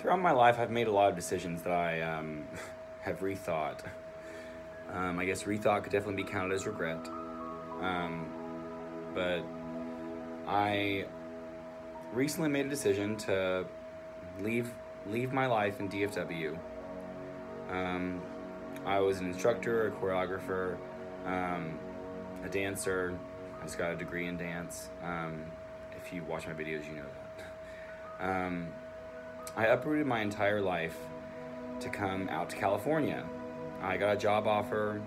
Throughout my life, I've made a lot of decisions that I have rethought. I guess rethought could definitely be counted as regret. Um, but I recently made a decision to leave leave my life in DFW. Um, I was an instructor, a choreographer, um, a dancer. I just got a degree in dance. If you watch my videos, you know that. I uprooted my entire life to come out to California. I got a job offer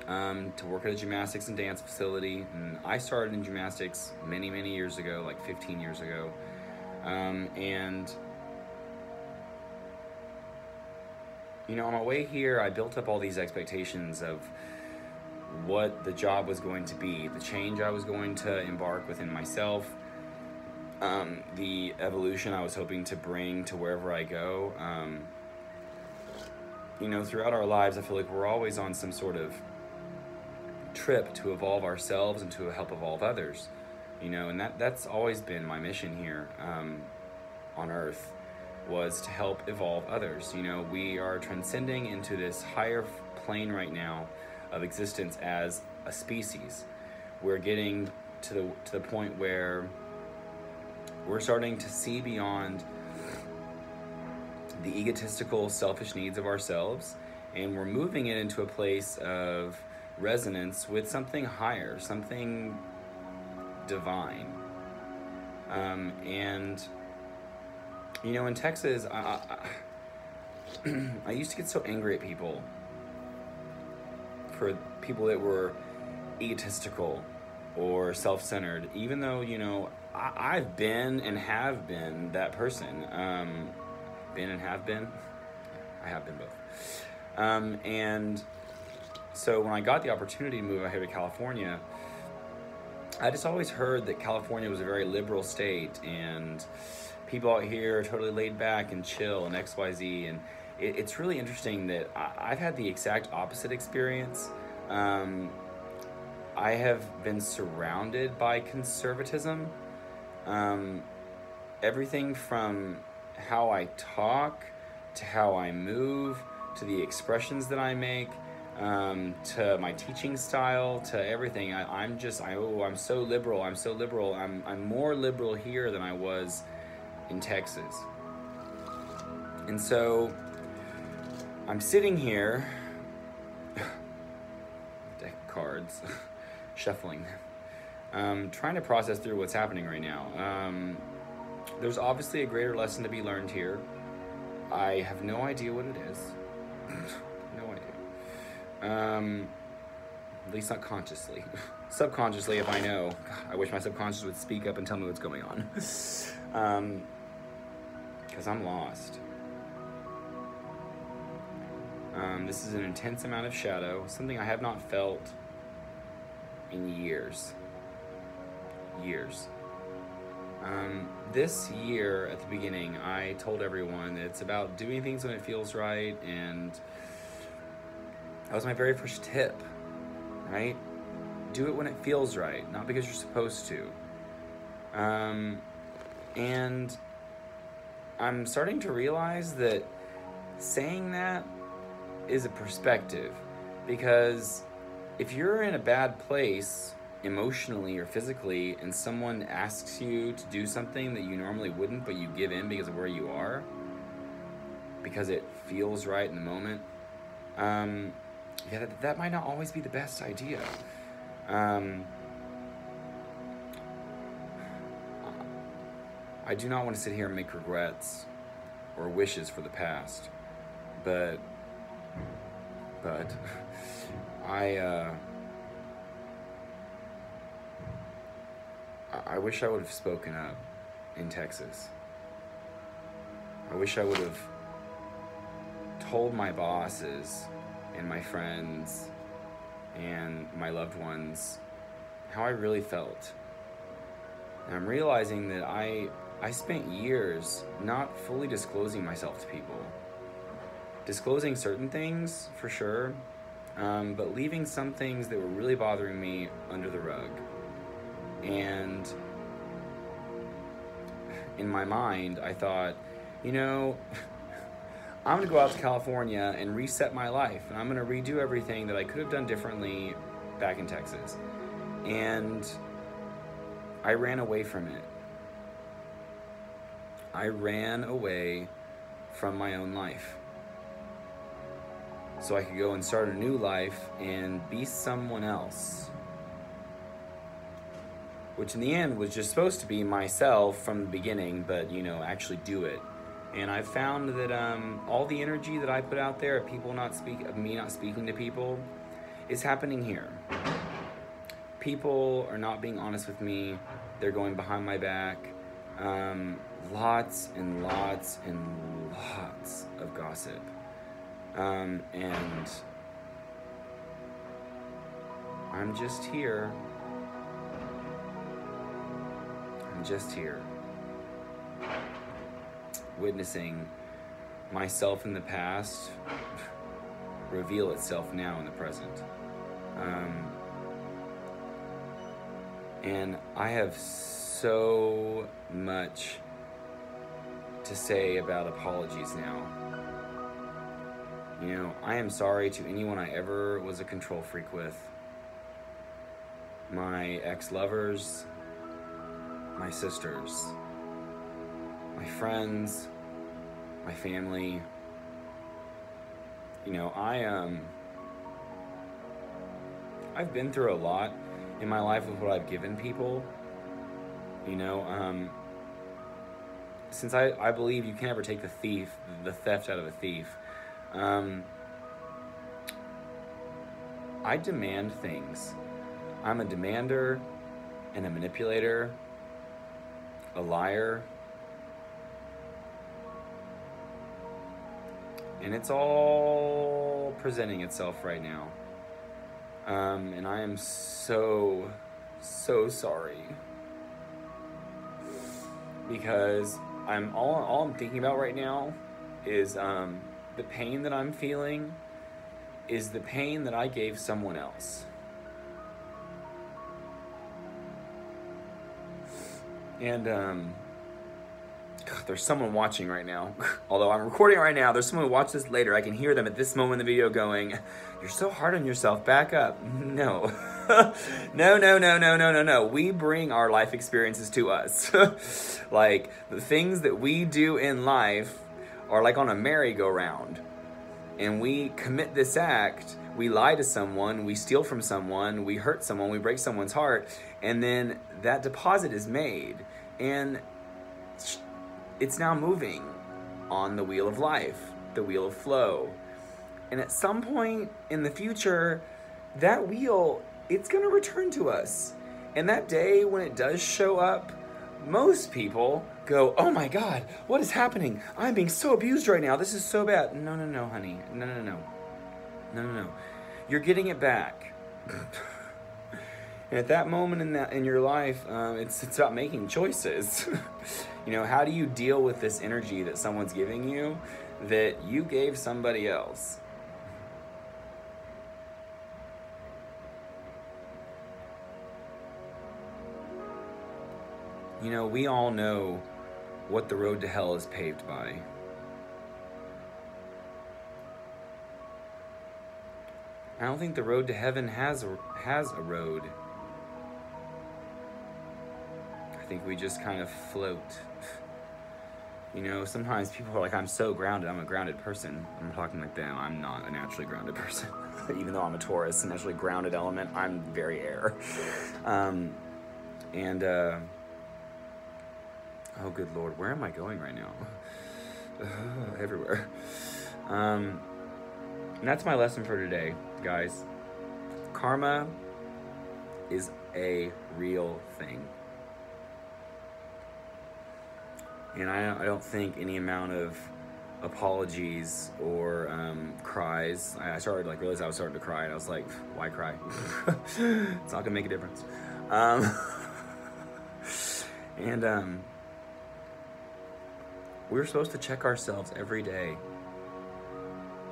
to work at a gymnastics and dance facility, and I started in gymnastics many, many years ago, like 15 years ago. And on my way here, I built up all these expectations of what the job was going to be, the change I was going to embark within myself, the evolution I was hoping to bring to wherever I go. Throughout our lives, I feel like we're always on some sort of trip to evolve ourselves and to help evolve others. And that's always been my mission here on Earth, was to help evolve others. We are transcending into this higher plane right now of existence as a species. We're getting to the point where we're starting to see beyond the egotistical, selfish needs of ourselves, and we're moving it into a place of resonance with something higher, something divine. And in Texas, I used to get so angry at people for people that were egotistical or self-centered, even though I've been and have been that person. I have been both. And so when I got the opportunity to move out here to California, I just always heard that California was a very liberal state, and people out here are totally laid back and chill and XYZ. And it's really interesting that I've had the exact opposite experience. I have been surrounded by conservatism. Everything from how I talk, to how I move, to the expressions that I make, to my teaching style, to everything. I'm so liberal. I'm more liberal here than I was in Texas. And so I'm sitting here, deck of cards, shuffling them, trying to process through what's happening right now. There's obviously a greater lesson to be learned here. I have no idea what it is. No idea. At least not consciously. Subconsciously, if I know. God, I wish my subconscious would speak up and tell me what's going on. Because I'm lost. This is an intense amount of shadow, something I have not felt in years. This year, at the beginning, I told everyone that it's about doing things when it feels right, and that was my very first tip, right? Do it when it feels right, not because you're supposed to. And I'm starting to realize that saying that is a perspective, because if you're in a bad place emotionally or physically, and someone asks you to do something that you normally wouldn't, but you give in because of where you are, because it feels right in the moment, that might not always be the best idea. I do not want to sit here and make regrets or wishes for the past, but I wish I would have spoken up in Texas. I wish I would have told my bosses and my friends and my loved ones how I really felt. And I'm realizing that I spent years not fully disclosing myself to people. Disclosing certain things, for sure, but leaving some things that were really bothering me under the rug. And in my mind, I thought, you know, I'm gonna go out to California and reset my life, and I'm gonna redo everything that I could have done differently back in Texas. And I ran away from it. I ran away from my own life so I could go and start a new life and be someone else, which in the end was just supposed to be myself from the beginning, but you know, actually do it. And I found that all the energy that I put out there of me not speaking to people is happening here. People are not being honest with me. They're going behind my back. Lots and lots and lots of gossip. And I'm just here. I'm just here. Witnessing myself in the past reveal itself now in the present. And I have so much to say about apologies now. You know, I am sorry to anyone I ever was a control freak with. My ex-lovers, my sisters, my friends, my family. You know, I've been through a lot in my life with what I've given people. You know, since I believe you can never take the theft out of a thief. I demand things. I'm a demander and a manipulator, a liar, and it's all presenting itself right now. And I am so sorry, because all I'm thinking about right now is the pain that I'm feeling is the pain that I gave someone else. And God, there's someone watching right now. Although I'm recording right now, there's someone who watch this later. I can hear them at this moment in the video going, "You're so hard on yourself, back up." No. No. We bring our life experiences to us. Like, the things that we do in life are like on a merry-go-round. And we commit this act, we lie to someone, we steal from someone, we hurt someone, we break someone's heart, and then that deposit is made. And it's now moving on the wheel of life, the wheel of flow. And at some point in the future, that wheel, it's gonna return to us. And that day when it does show up, most people go, "Oh my God, what is happening? I'm being so abused right now. This is so bad." No, honey. No. You're getting it back. And at that moment in your life, it's about making choices. You know, how do you deal with this energy that someone's giving you that you gave somebody else? You know, we all know what the road to hell is paved by. I don't think the road to heaven has a road. I think we just kind of float. You know, sometimes people are like, "I'm so grounded, I'm a grounded person." I'm talking like that. I'm not a naturally grounded person. Even though I'm a Taurus, a naturally grounded element, I'm very air. Oh, good Lord, where am I going right now? Everywhere. And that's my lesson for today, guys. Karma is a real thing. And I don't think any amount of apologies or cries. I started realized I was starting to cry, and I was like, why cry? It's not gonna make a difference. We're supposed to check ourselves every day.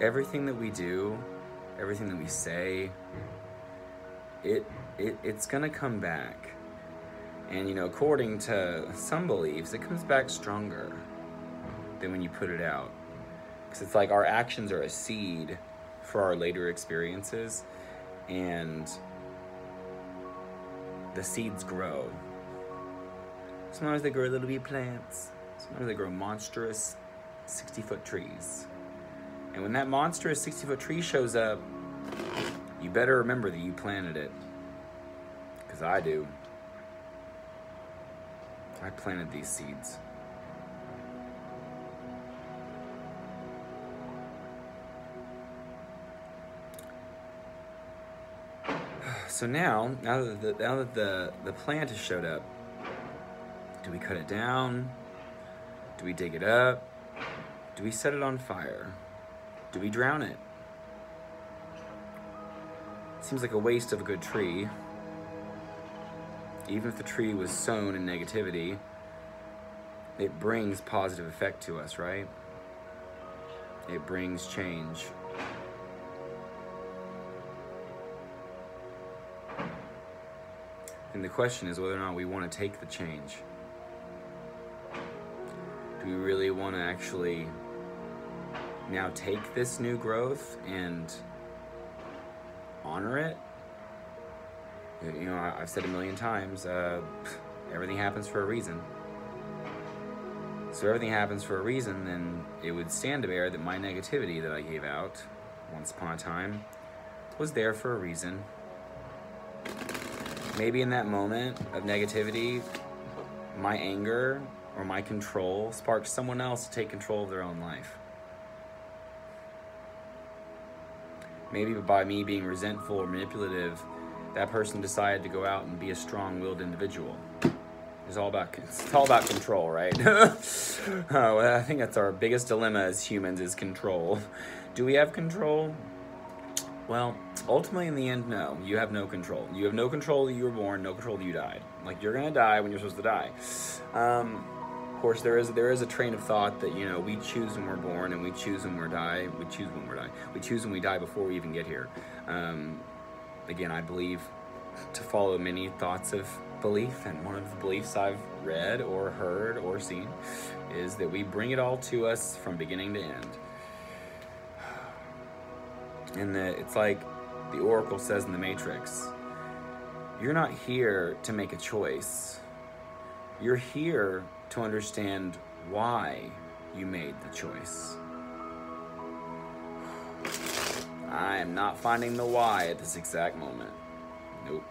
Everything that we do, everything that we say, it's gonna come back. And, you know, according to some beliefs, it comes back stronger. than when you put it out. Because it's like our actions are a seed for our later experiences, and the seeds grow. Sometimes they grow little wee plants. Sometimes they grow monstrous 60-foot trees. And when that monstrous 60-foot tree shows up, you better remember that you planted it. Because I do. I planted these seeds. So now that the plant has showed up, do we cut it down? Do we dig it up? Do we set it on fire? Do we drown it? Seems like a waste of a good tree. Even if the tree was sown in negativity, it brings positive effect to us, right? It brings change. And the question is whether or not we want to take the change. Do we really want to actually now take this new growth and honor it? You know, I've said a million times, everything happens for a reason. So everything happens for a reason, then it would stand to bear that my negativity that I gave out once upon a time was there for a reason. Maybe in that moment of negativity, my anger or my control sparked someone else to take control of their own life. Maybe by me being resentful or manipulative, that person decided to go out and be a strong-willed individual. It's all about control, right? Well, I think that's our biggest dilemma as humans is control. Do we have control? Well, ultimately in the end, no. You have no control. You have no control that you were born, no control that you died. Like, you're gonna die when you're supposed to die. Of course, there is a train of thought that, you know, we choose when we're born and we choose when we die. We choose when we die. We choose when we die before we even get here. Again, I believe to follow many thoughts of belief, and one of the beliefs I've read or heard or seen is that we bring it all to us from beginning to end. And it's like the Oracle says in the Matrix, you're not here to make a choice. You're here to understand why you made the choice. I am not finding the why at this exact moment. Nope.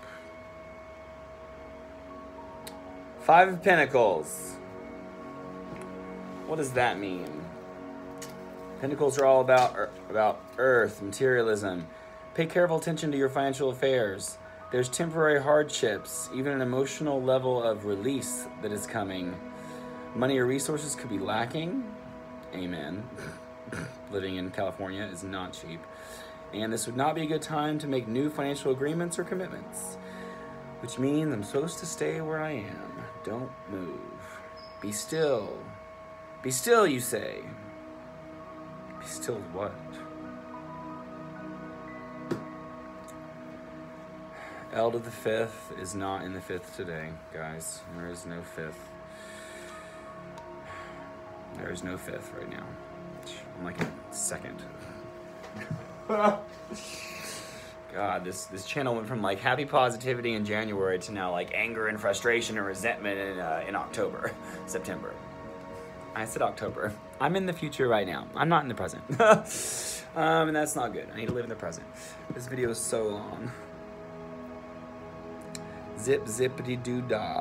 Five of Pentacles. What does that mean? Pentacles are all about earth, materialism. Pay careful attention to your financial affairs. There's temporary hardships, even an emotional level of release that is coming. Money or resources could be lacking. Amen. Living in California is not cheap. And this would not be a good time to make new financial agreements or commitments. Which means I'm supposed to stay where I am. Don't move. Be still. Be still, you say. Be still what? Elder the Fifth is not in the fifth today, guys. There is no fifth. There is no fifth right now. I'm like a second. God, this channel went from like happy positivity in January to now like anger and frustration and resentment in October, September. I said October. I'm in the future right now. I'm not in the present. And that's not good. I need to live in the present. This video is so long. Zip zippity doo dah.